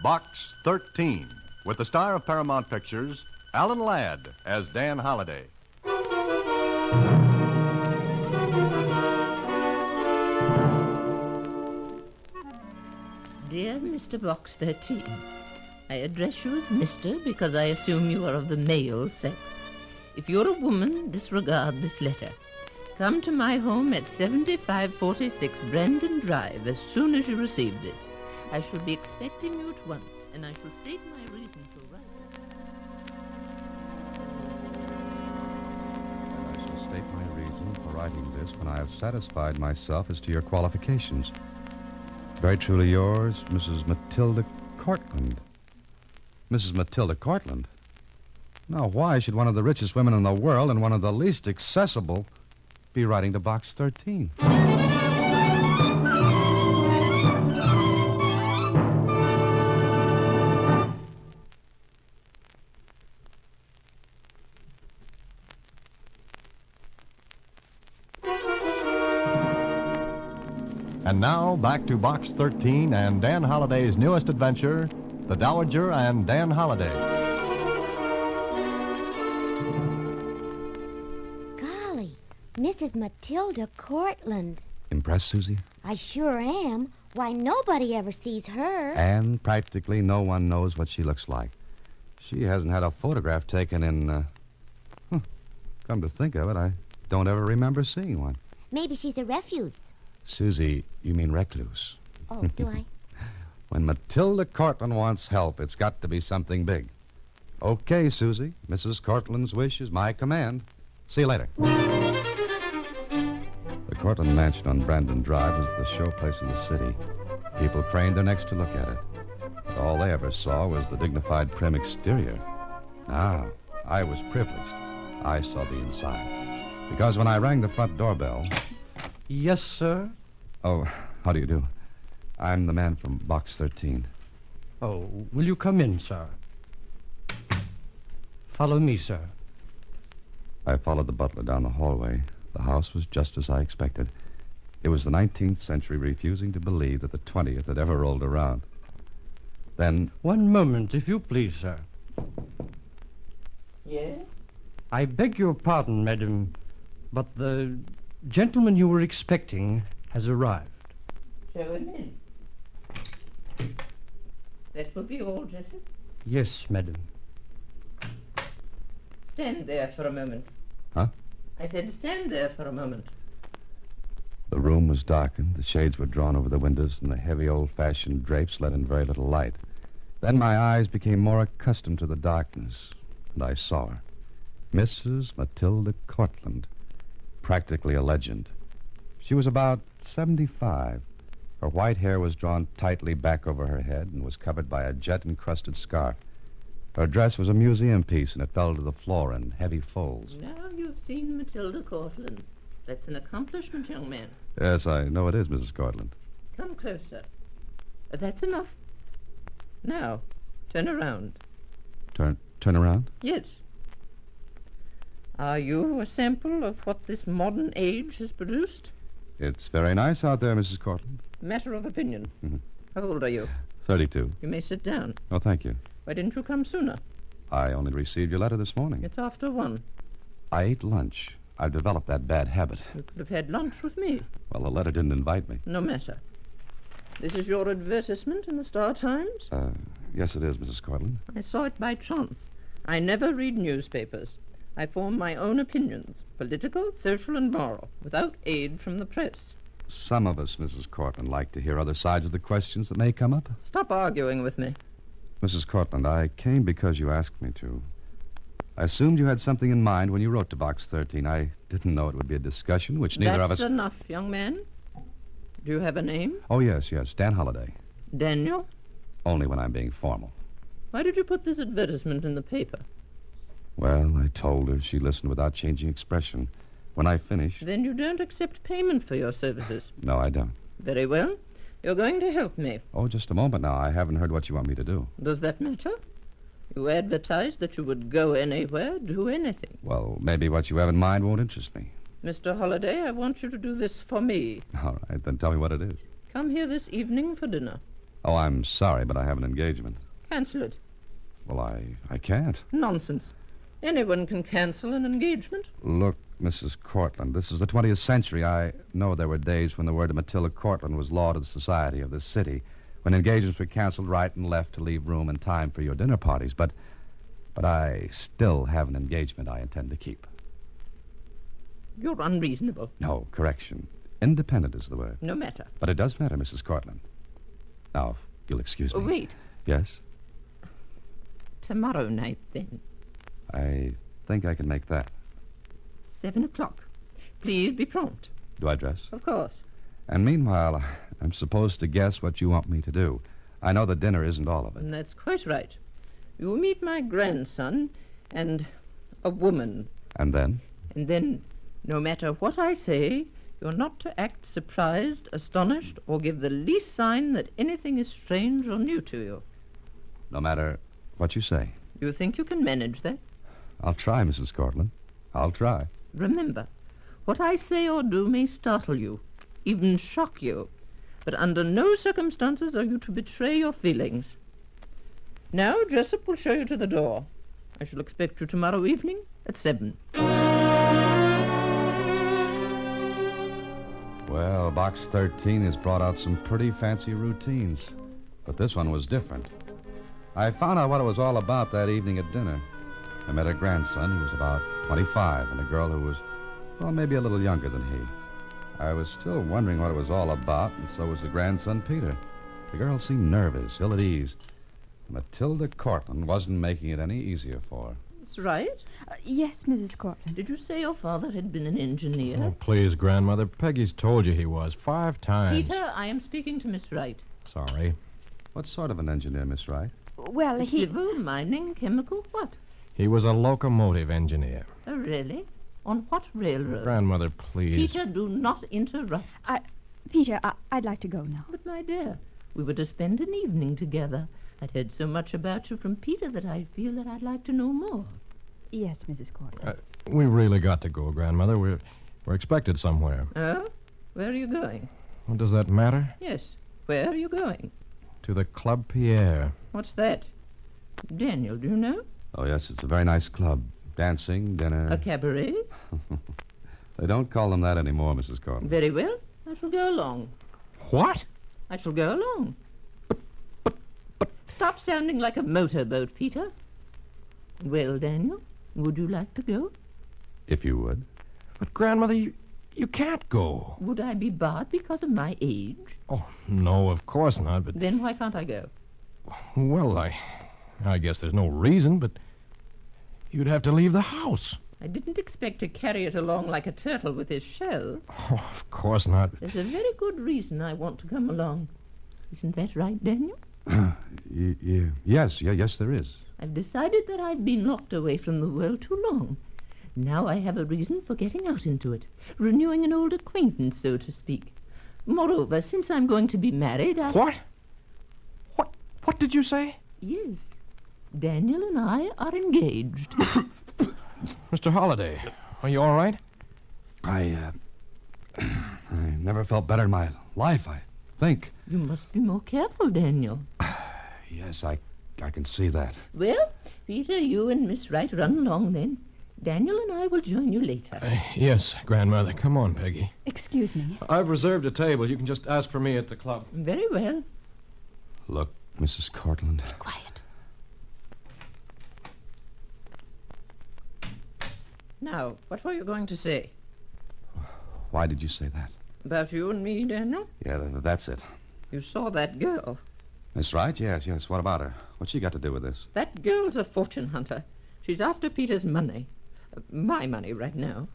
Box 13, with the star of Paramount Pictures, Alan Ladd, as Dan Holiday. Dear Mr. Box 13, I address you as Mr. because I assume you are of the male sex. If you're a woman, disregard this letter. Come to my home at 7546 Brandon Drive as soon as you receive this. I shall be expecting you at once, and I shall state my reason for writing. And I shall state my reason for writing this when I have satisfied myself as to your qualifications. Very truly yours, Mrs. Matilda Cortland. Mrs. Matilda Cortland? Now, why should one of the richest women in the world and one of the least accessible be writing to Box 13? And now, back to Box 13 and Dan Holiday's newest adventure, The Dowager and Dan Holiday. Golly, Mrs. Matilda Cortland. Impressed, Suzy? I sure am. Why, nobody ever sees her. And practically no one knows what she looks like. She hasn't had a photograph taken in, come to think of it, I don't ever remember seeing one. Maybe she's a refuse. Suzy, you mean recluse. Oh, do I? When Matilda Cortland wants help, it's got to be something big. Okay, Suzy. Mrs. Cortland's wish is my command. See you later. The Cortland Mansion on Brandon Drive was the showplace of the city. People craned their necks to look at it. But all they ever saw was the dignified, prim exterior. Now, I was privileged. I saw the inside. Because when I rang the front doorbell... Yes, sir? Oh, how do you do? I'm the man from Box 13. Oh, will you come in, sir? Follow me, sir. I followed the butler down the hallway. The house was just as I expected. It was the 19th century refusing to believe that the 20th had ever rolled around. Then... One moment, if you please, sir. Yes? I beg your pardon, madam, but the gentleman you were expecting has arrived. Show him in. That will be all, Jessup? Yes, madam. Stand there for a moment. Huh? I said stand there for a moment. The room was darkened, the shades were drawn over the windows, and the heavy old-fashioned drapes let in very little light. Then my eyes became more accustomed to the darkness, and I saw her. Mrs. Matilda Cortland. Practically a legend. She was about 75. Her white hair was drawn tightly back over her head and was covered by a jet-encrusted scarf. Her dress was a museum piece, and it fell to the floor in heavy folds. Now you've seen Matilda Cortland. That's an accomplishment, young man. Yes, I know it is, Mrs. Cortland. Come closer. That's enough. Now, turn around. Turn around? Yes. Are you a sample of what this modern age has produced? It's very nice out there, Mrs. Cortland. Matter of opinion. Mhm. How old are you? 32. You may sit down. Oh, thank you. Why didn't you come sooner? I only received your letter this morning. It's after 1. I ate lunch. I've developed that bad habit. You could have had lunch with me. Well, the letter didn't invite me. No matter. This is your advertisement in the Star Times? Yes, it is, Mrs. Cortland. I saw it by chance. I never read newspapers. I form my own opinions, political, social, and moral, without aid from the press. Some of us, Mrs. Cortland, like to hear other sides of the questions that may come up. Stop arguing with me. Mrs. Cortland, I came because you asked me to. I assumed you had something in mind when you wrote to Box 13. I didn't know it would be a discussion, which neither of us... That's enough, young man. Do you have a name? Oh, yes, Dan Holiday. Daniel? Only when I'm being formal. Why did you put this advertisement in the paper? Well, I told her. She listened without changing expression. When I finished... Then you don't accept payment for your services? No, I don't. Very well. You're going to help me. Oh, just a moment now. I haven't heard what you want me to do. Does that matter? You advertised that you would go anywhere, do anything. Well, maybe what you have in mind won't interest me. Mr. Holiday, I want you to do this for me. All right, then tell me what it is. Come here this evening for dinner. Oh, I'm sorry, but I have an engagement. Cancel it. Well, I can't. Nonsense. Anyone can cancel an engagement. Look, Mrs. Cortland, this is the 20th century. I know there were days when the word of Matilda Cortland was law to the society of this city, when engagements were canceled right and left to leave room and time for your dinner parties. But I still have an engagement I intend to keep. You're unreasonable. No, correction. Independent is the word. No matter. But it does matter, Mrs. Cortland. Now, if you'll excuse me. Wait. Yes? Tomorrow night, then. I think I can make that. 7:00. Please be prompt. Do I dress? Of course. And meanwhile, I'm supposed to guess what you want me to do. I know the dinner isn't all of it. And that's quite right. You will meet my grandson and a woman. And then? And then, no matter what I say, you're not to act surprised, astonished, or give the least sign that anything is strange or new to you. No matter what you say. You think you can manage that? I'll try, Mrs. Cortland. I'll try. Remember, what I say or do may startle you, even shock you, but under no circumstances are you to betray your feelings. Now, Jessup will show you to the door. I shall expect you tomorrow evening at 7. Well, Box 13 has brought out some pretty fancy routines, but this one was different. I found out what it was all about that evening at dinner. I met her grandson. He was about 25, and a girl who was, well, maybe a little younger than he. I was still wondering what it was all about, and so was the grandson, Peter. The girl seemed nervous, ill at ease. Matilda Cortland wasn't making it any easier for her. That's right. Yes, Mrs. Cortland. Did you say your father had been an engineer? Oh, please, Grandmother. Peggy's told you he was 5 times. Peter, I am speaking to Miss Wright. Sorry. What sort of an engineer, Miss Wright? Well, he... Civil, mining, chemical, what? He was a locomotive engineer. Oh, really? On what railroad? Grandmother, please. Peter, do not interrupt. Peter, I'd like to go now. But, my dear, we were to spend an evening together. I'd heard so much about you from Peter that I feel that I'd like to know more. Yes, Mrs. Cortland. We really got to go, Grandmother. We're expected somewhere. Oh? Where are you going? Well, does that matter? Yes. Where are you going? To the Club Pierre. What's that? Daniel, do you know? Oh, yes, it's a very nice club. Dancing, dinner. A cabaret? They don't call them that anymore, Mrs. Cortland. Very well. I shall go along. What? I shall go along. But... Stop sounding like a motorboat, Peter. Well, Daniel, would you like to go? If you would. But, Grandmother, you can't go. Would I be barred because of my age? Oh, no, of course not, but... Then why can't I go? Well, I guess there's no reason, but you'd have to leave the house. I didn't expect to carry it along like a turtle with his shell. Oh, of course not. There's a very good reason I want to come along. Isn't that right, Daniel? Yes, there is. I've decided that I've been locked away from the world too long. Now I have a reason for getting out into it, renewing an old acquaintance, so to speak. Moreover, since I'm going to be married, What? What did you say? Yes. Daniel and I are engaged. Mr. Holiday, are you all right? I never felt better in my life, I think. You must be more careful, Daniel. Yes, I can see that. Well, Peter, you and Miss Wright run along then. Daniel and I will join you later. Yes, Grandmother. Come on, Peggy. Excuse me. I've reserved a table. You can just ask for me at the club. Very well. Look, Mrs. Cortland. Quiet. Now, what were you going to say? Why did you say that? About you and me, Daniel? Yeah, that's it. You saw that girl. Miss Wright? Yes. What about her? What's she got to do with this? That girl's a fortune hunter. She's after Peter's money. My money right now.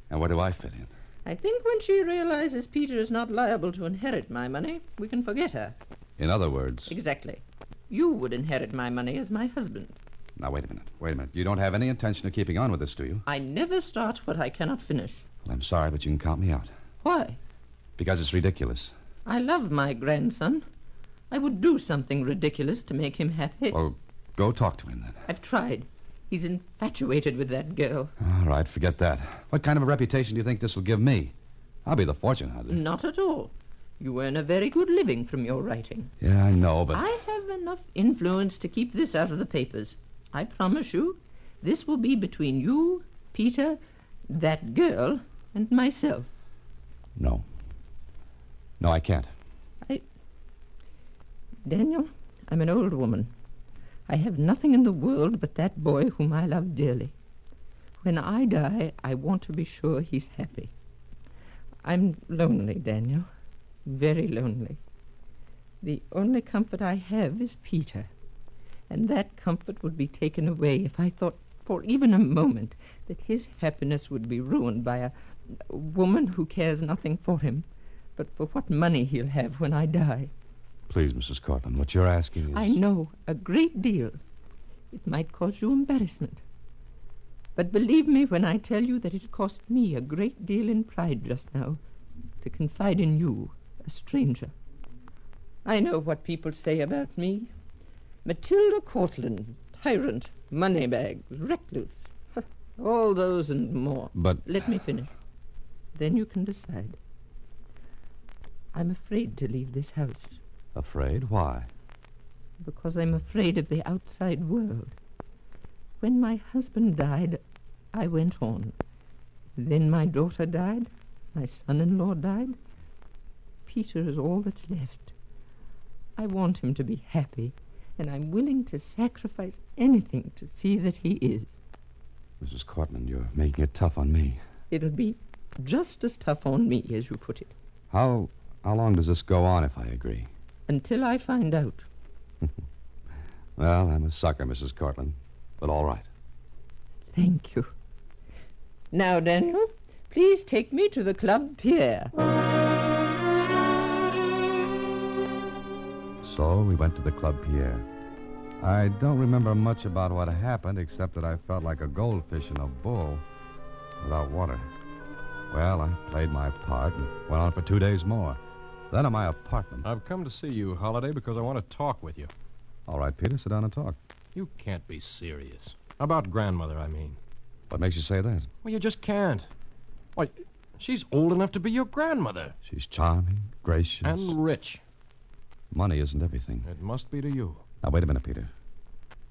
And where do I fit in? I think when she realizes Peter is not liable to inherit my money, we can forget her. In other words... Exactly. You would inherit my money as my husband. Now, wait a minute. You don't have any intention of keeping on with this, do you? I never start what I cannot finish. Well, I'm sorry, but you can count me out. Why? Because it's ridiculous. I love my grandson. I would do something ridiculous to make him happy. Well, go talk to him, then. I've tried. He's infatuated with that girl. All right, forget that. What kind of a reputation do you think this will give me? I'll be the fortune hunter. Not at all. You earn a very good living from your writing. Yeah, I know, but... I have enough influence to keep this out of the papers. I promise you, this will be between you, Peter, that girl, and myself. No. No, I can't. Daniel, I'm an old woman. I have nothing in the world but that boy whom I love dearly. When I die, I want to be sure he's happy. I'm lonely, Daniel. Very lonely. The only comfort I have is Peter. And that comfort would be taken away if I thought for even a moment that his happiness would be ruined by a woman who cares nothing for him, but for what money he'll have when I die. Please, Mrs. Cortland, what you're asking is... I know, a great deal. It might cause you embarrassment. But believe me when I tell you that it cost me a great deal in pride just now to confide in you, a stranger. I know what people say about me. Matilda Cortland, tyrant, moneybags, recluse. All those and more. But... Let me finish. Then you can decide. I'm afraid to leave this house. Afraid? Why? Because I'm afraid of the outside world. When my husband died, I went on. Then my daughter died. My son-in-law died. Peter is all that's left. I want him to be happy, and I'm willing to sacrifice anything to see that he is. Mrs. Cortland, you're making it tough on me. It'll be just as tough on me, as you put it. How long does this go on if I agree? Until I find out. Well, I'm a sucker, Mrs. Cortland, but all right. Thank you. Now, Daniel, please take me to the Club Pier. So we went to the Club Pierre. I don't remember much about what happened, except that I felt like a goldfish in a bowl without water. Well, I played my part and went on for 2 days more. Then at my apartment. I've come to see you, Holiday, because I want to talk with you. All right, Peter, sit down and talk. You can't be serious. About grandmother, I mean. What makes you say that? Well, you just can't. Why, she's old enough to be your grandmother. She's charming, gracious. And rich. Money isn't everything. It must be to you. Now, wait a minute, Peter.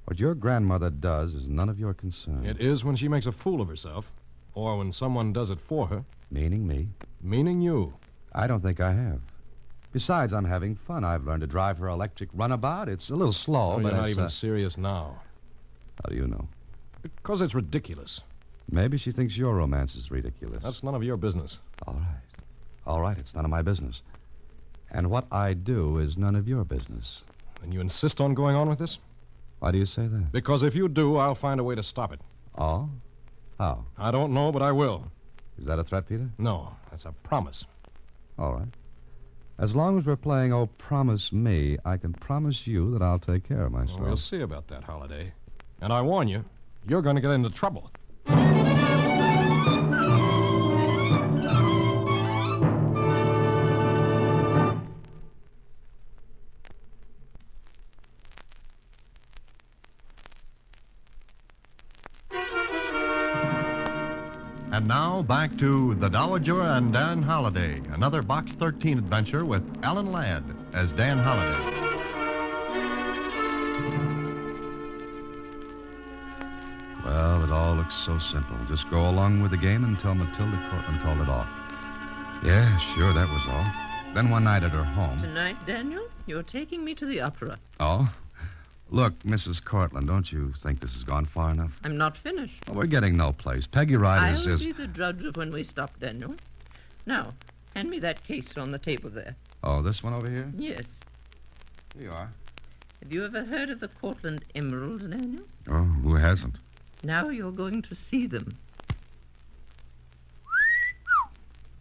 What your grandmother does is none of your concern. It is when she makes a fool of herself, or when someone does it for her. Meaning me? Meaning you. I don't think I have. Besides, I'm having fun. I've learned to drive her electric runabout. It's a little slow, Oh, but you're not it's, even serious now. How do you know? Because it's ridiculous. Maybe she thinks your romance is ridiculous. That's none of your business. All right. All right, it's none of my business. And what I do is none of your business. And you insist on going on with this? Why do you say that? Because if you do, I'll find a way to stop it. Oh? How? I don't know, but I will. Is that a threat, Peter? No, that's a promise. All right. As long as we're playing Oh, Promise Me, I can promise you that I'll take care of myself. Well, we'll see about that, Holiday. And I warn you, you're going to get into trouble. And now, back to The Dowager and Dan Holiday, another Box 13 adventure with Alan Ladd as Dan Holiday. Well, it all looks so simple. Just go along with the game until Matilda Cortland called it off. Yeah, sure, that was all. Then one night at her home... Tonight, Daniel, you're taking me to the opera. Oh? Look, Mrs. Cortland, don't you think this has gone far enough? I'm not finished. Well, we're getting no place. Peggy Riders I'll is... be the judge of when we stop, Daniel. Now, hand me that case on the table there. Oh, this one over here? Yes. Here you are. Have you ever heard of the Cortland emeralds, Daniel? Oh, who hasn't? Now you're going to see them.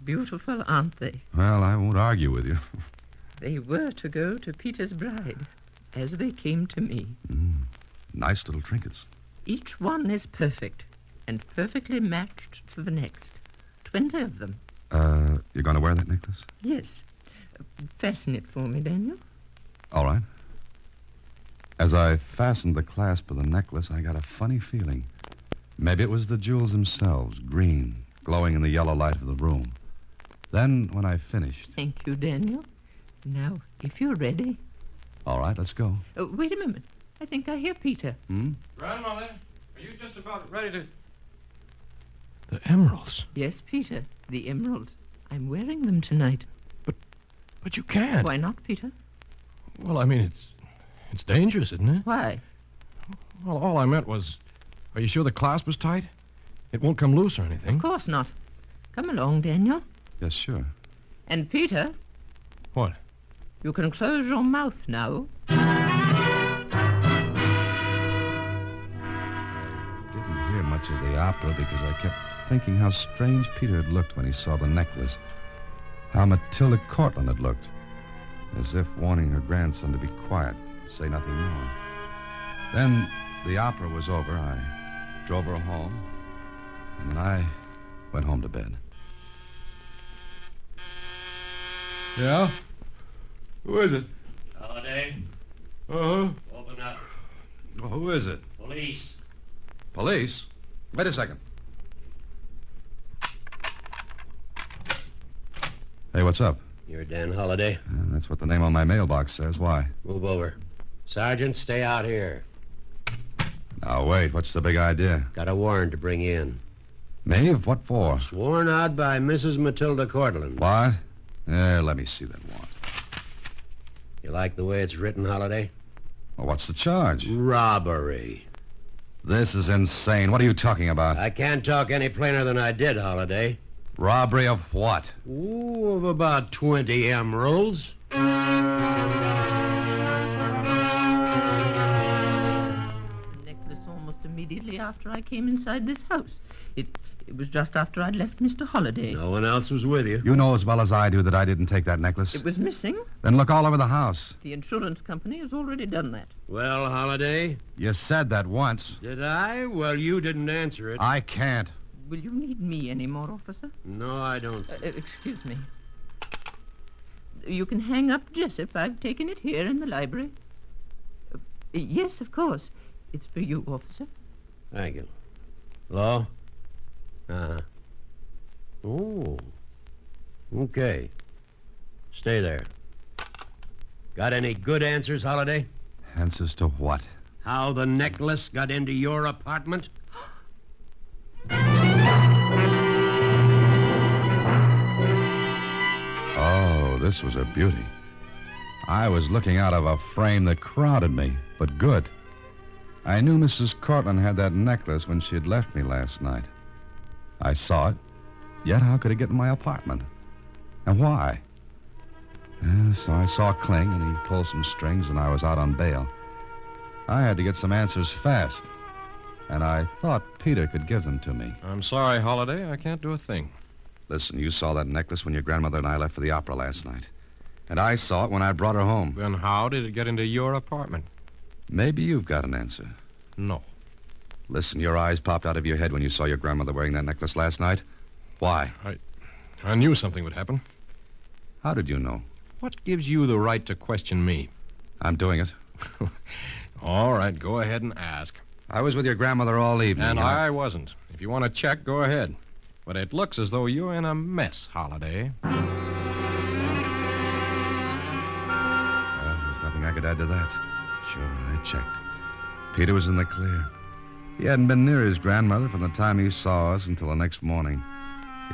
Beautiful, aren't they? Well, I won't argue with you. They were to go to Peter's bride, as they came to me. Nice little trinkets. Each one is perfect, and perfectly matched to the next. 20 of them. You're going to wear that necklace? Yes. Fasten it for me, Daniel. All right. As I fastened the clasp of the necklace, I got a funny feeling. Maybe it was the jewels themselves, green, glowing in the yellow light of the room. Then, when I finished... Thank you, Daniel. Now, if you're ready. All right, let's go. Wait a moment. I think I hear Peter. Grandmother, are you just about ready to... The emeralds? Yes, Peter, the emeralds. I'm wearing them tonight. But you can't. Why not, Peter? Well, I mean, it's dangerous, isn't it? Why? Well, all I meant was, are you sure the clasp was tight? It won't come loose or anything. Of course not. Come along, Daniel. Yes, sure. And Peter, What? you can close your mouth now. Didn't hear much of the opera because I kept thinking how strange Peter had looked when he saw the necklace. How Matilda Cortland had looked. As if warning her grandson to be quiet, say nothing more. Then the opera was over. I drove her home. And then I went home to bed. Yeah? Who is it? Holiday, Uh-huh. open up. Well, who is it? Police. Police? Wait a second. Hey, what's up? You're Dan Holiday. That's what the name on my mailbox says. Why? Move over. Sergeant, stay out here. Now, wait. What's the big idea? Got a warrant to bring in. Maeve? What for? Sworn out by Mrs. Matilda Cortland. What? Let me see that warrant. You like the way it's written, Holiday? Well, what's the charge? Robbery. This is insane. What are you talking about? I can't talk any plainer than I did, Holiday. Robbery of what? Ooh, of about 20 emeralds. The necklace almost immediately after I came inside this house. It was just after I'd left Mr. Holiday. No one else was with you. You know as well as I do that I didn't take that necklace. It was missing. Then look all over the house. The insurance company has already done that. Well, Holiday, You said that once. did I? Well, you didn't answer it. I can't. Will you need me anymore, officer? No, I don't. Excuse me. You can hang up Jessup. I've taken it here in the library. Yes, of course. It's for you, officer. Thank you. Hello? Uh-huh. Oh. Okay. Stay there. Got any good answers, Holiday? Answers to what? How the necklace got into your apartment? Oh, this was a beauty. I was looking out of a frame that crowded me, but good. I knew Mrs. Cortland had that necklace when she had left me last night. I saw it, yet how could it get in my apartment? And why? So I saw Kling, and he pulled some strings, and I was out on bail. I had to get some answers fast, and I thought Peter could give them to me. I'm sorry, Holiday. I can't do a thing. Listen, you saw that necklace when your grandmother and I left for the opera last night. And I saw it when I brought her home. Then how did it get into your apartment? Maybe you've got an answer. No. Listen, your eyes popped out of your head when you saw your grandmother wearing that necklace last night. Why? I knew something would happen. How did you know? What gives you the right to question me? I'm doing it. All right, go ahead and ask. I was with your grandmother all evening. And I wasn't. If you want to check, go ahead. But it looks as though you're in a mess, Holiday. Well, there's nothing I could add to that. Sure, I checked. Peter was in the clear. He hadn't been near his grandmother from the time he saw us until the next morning.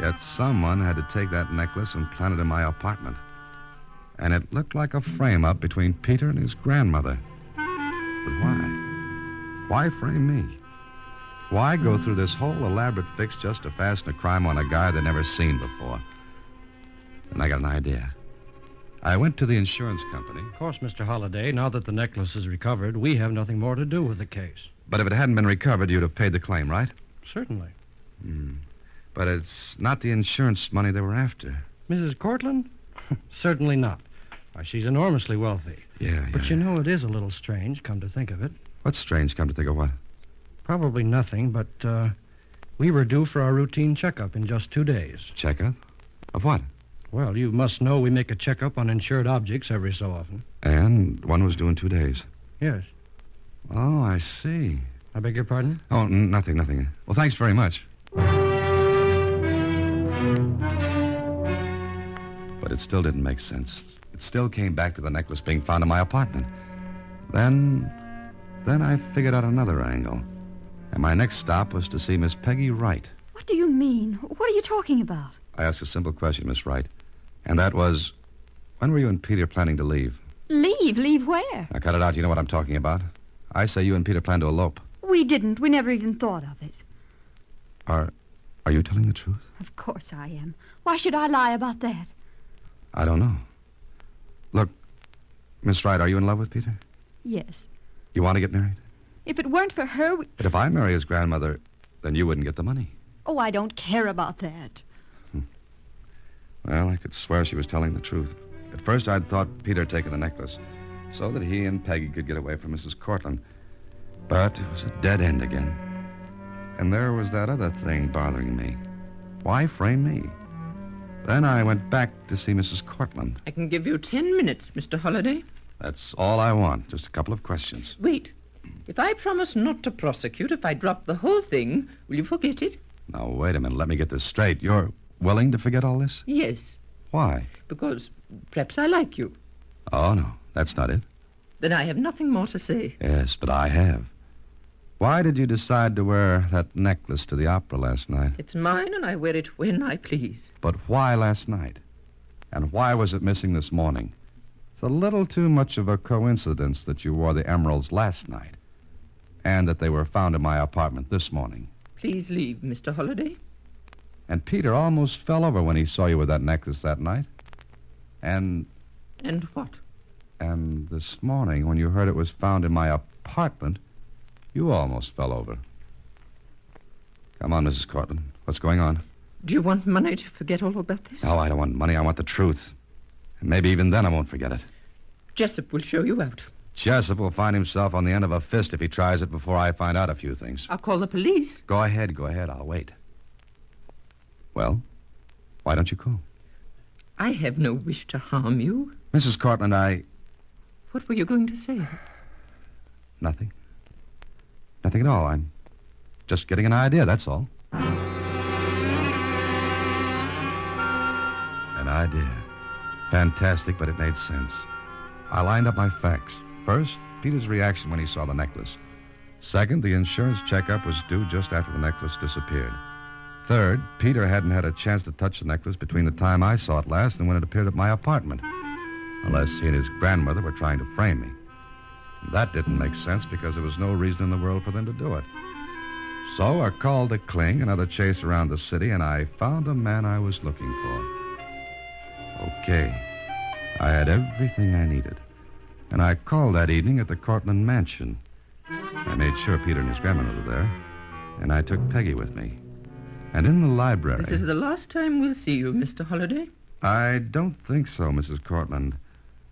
Yet someone had to take that necklace and plant it in my apartment. And it looked like a frame-up between Peter and his grandmother. But why? Why frame me? Why go through this whole elaborate fix just to fasten a crime on a guy they'd never seen before? And I got an idea. I went to the insurance company. Of course, Mr. Holiday, now that the necklace is recovered, we have nothing more to do with the case. But if it hadn't been recovered, you'd have paid the claim, right? Certainly. But it's not the insurance money they were after. Mrs. Cortland? Certainly not. Why, she's enormously wealthy. Yeah. But you know, it is a little strange, come to think of it. What's strange, come to think of what? Probably nothing, but we were due for our routine checkup in just 2 days. Checkup? Of what? Well, you must know we make a checkup on insured objects every so often. And one was due in 2 days. Yes. Oh, I see. I beg your pardon? Oh, nothing. Well, thanks very much. But it still didn't make sense. It still came back to the necklace being found in my apartment. Then I figured out another angle. And my next stop was to see Miss Peggy Wright. What do you mean? What are you talking about? I asked a simple question, Miss Wright. And that was, when were you and Peter planning to leave? Leave? Leave where? Now, cut it out. You know what I'm talking about. I say you and Peter plan to elope. We didn't. We never even thought of it. Are you telling the truth? Of course I am. Why should I lie about that? I don't know. Look, Miss Wright, are you in love with Peter? Yes. You want to get married? If it weren't for her, But if I marry his grandmother, then you wouldn't get the money. Oh, I don't care about that. Well, I could swear she was telling the truth. At first, I'd thought Peter had taken the necklace so that he and Peggy could get away from Mrs. Cortland. But it was a dead end again. And there was that other thing bothering me. Why frame me? Then I went back to see Mrs. Cortland. I can give you 10 minutes, Mr. Holiday. That's all I want. Just a couple of questions. Wait. If I promise not to prosecute, if I drop the whole thing, will you forget it? Now, wait a minute. Let me get this straight. You're willing to forget all this? Yes, Why? because perhaps I like you. Oh, no. That's not it. Then I have nothing more to say. Yes, but I have. Why did you decide to wear that necklace to the opera last night? It's mine, and I wear it when I please. But why last night? And why was it missing this morning? It's a little too much of a coincidence that you wore the emeralds last night and that they were found in my apartment this morning. Please leave, Mr. Holiday. And Peter almost fell over when he saw you with that necklace that night. And And what? this morning, when you heard it was found in my apartment, you almost fell over. Come on, Mrs. Cortland. What's going on? Do you want money to forget all about this? No, I don't want money. I want the truth. And maybe even then I won't forget it. Jessup will show you out. Jessup will find himself on the end of a fist if he tries it before I find out a few things. I'll call the police. Go ahead. I'll wait. Well, why don't you call? I have no wish to harm you. Mrs. Cortland, What were you going to say? Nothing. Nothing at all. I'm just getting an idea, that's all. An idea. Fantastic, but it made sense. I lined up my facts. First, Peter's reaction when he saw the necklace. Second, the insurance checkup was due just after the necklace disappeared. Third, Peter hadn't had a chance to touch the necklace between the time I saw it last and when it appeared at my apartment. Unless he and his grandmother were trying to frame me. That didn't make sense because there was no reason in the world for them to do it. So I called to Kling, another chase around the city, and I found the man I was looking for. Okay. I had everything I needed. And I called that evening at the Cortland mansion. I made sure Peter and his grandmother were there. And I took Peggy with me. And in the library... This is the last time we'll see you, Mr. Holiday. I don't think so, Mrs. Cortland.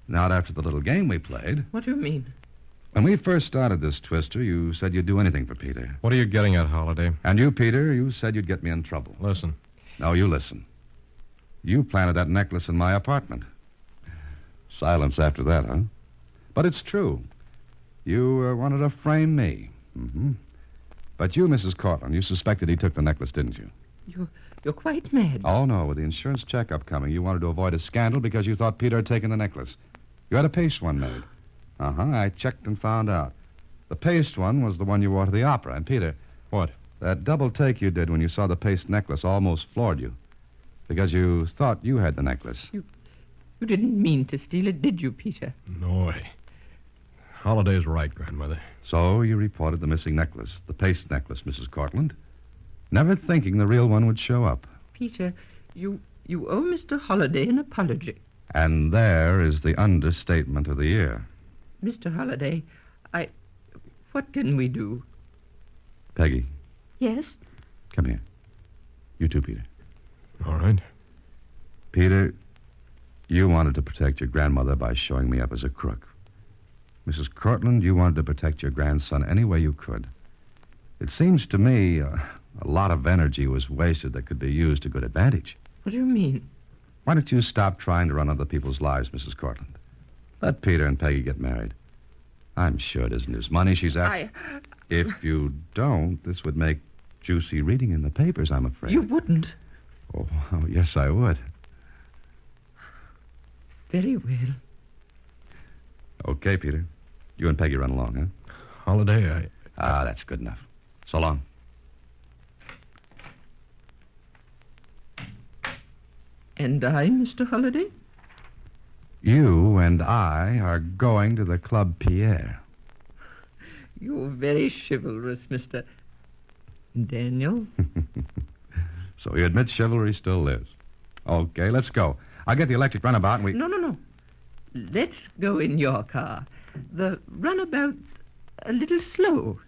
Not after the little game we played. What do you mean? When we first started this, Twister, you said you'd do anything for Peter. What are you getting at, Holiday? And you, Peter, you said you'd get me in trouble. Listen. No, you listen. You planted that necklace in my apartment. Silence after that, huh? But it's true. You wanted to frame me. Mm-hmm. But you, Mrs. Cortland, you suspected he took the necklace, didn't you? You're quite mad. Oh, no. With the insurance checkup coming, you wanted to avoid a scandal because you thought Peter had taken the necklace. You had a paste one made. Uh-huh. I checked and found out. The paste one was the one you wore to the opera. And, Peter... What? That double take you did when you saw the paste necklace almost floored you. Because you thought you had the necklace. You didn't mean to steal it, did you, Peter? No way. Holiday's right, Grandmother. So you reported the missing necklace, the paste necklace, Mrs. Cortland, never thinking the real one would show up. Peter, you owe Mr. Holiday an apology. And there is the understatement of the year. Mr. Holiday, what can we do? Peggy, Yes? come here. You too, Peter. All right. Peter, you wanted to protect your grandmother by showing me up as a crook. Mrs. Cortland, you wanted to protect your grandson any way you could. It seems to me a lot of energy was wasted that could be used to good advantage. What do you mean? Why don't you stop trying to run other people's lives, Mrs. Cortland? Let Peter and Peggy get married. I'm sure it isn't his money she's after. If you don't, this would make juicy reading in the papers, I'm afraid. You wouldn't. Oh, yes, I would. Very well. Okay, Peter. You and Peggy run along, huh? Holiday, That's good enough. So long. And I, Mr. Holiday? You and I are going to the Club Pierre. You're very chivalrous, Mr. Daniel. So he admits chivalry still lives. Okay, let's go. I'll get the electric runabout and we... No. Let's go in your car. The runabout's a little slow.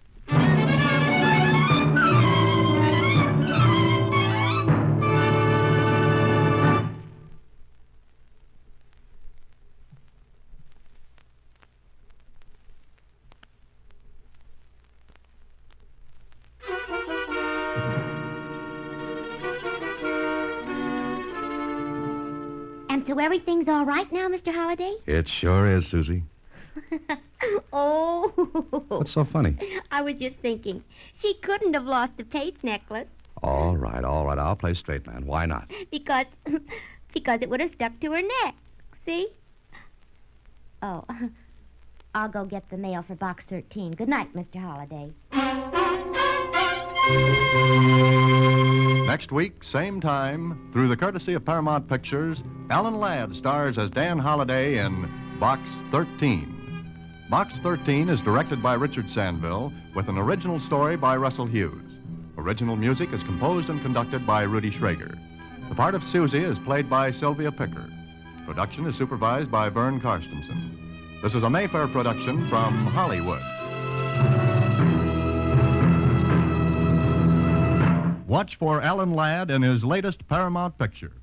And so everything's all right now, Mr. Holiday? It sure is, Suzy. Oh. What's so funny? I was just thinking. She couldn't have lost the pace necklace. All right. I'll play straight man. Why not? Because it would have stuck to her neck. See? Oh, I'll go get the mail for Box 13. Good night, Mr. Holiday. Next week, same time, through the courtesy of Paramount Pictures, Alan Ladd stars as Dan Holiday in Box 13. Box 13 is directed by Richard Sandville with an original story by Russell Hughes. Original music is composed and conducted by Rudy Schrager. The part of Suzy is played by Slyvia Picker. Production is supervised by Vern Karstensen. This is a Mayfair production from Hollywood. Watch for Alan Ladd in his latest Paramount picture.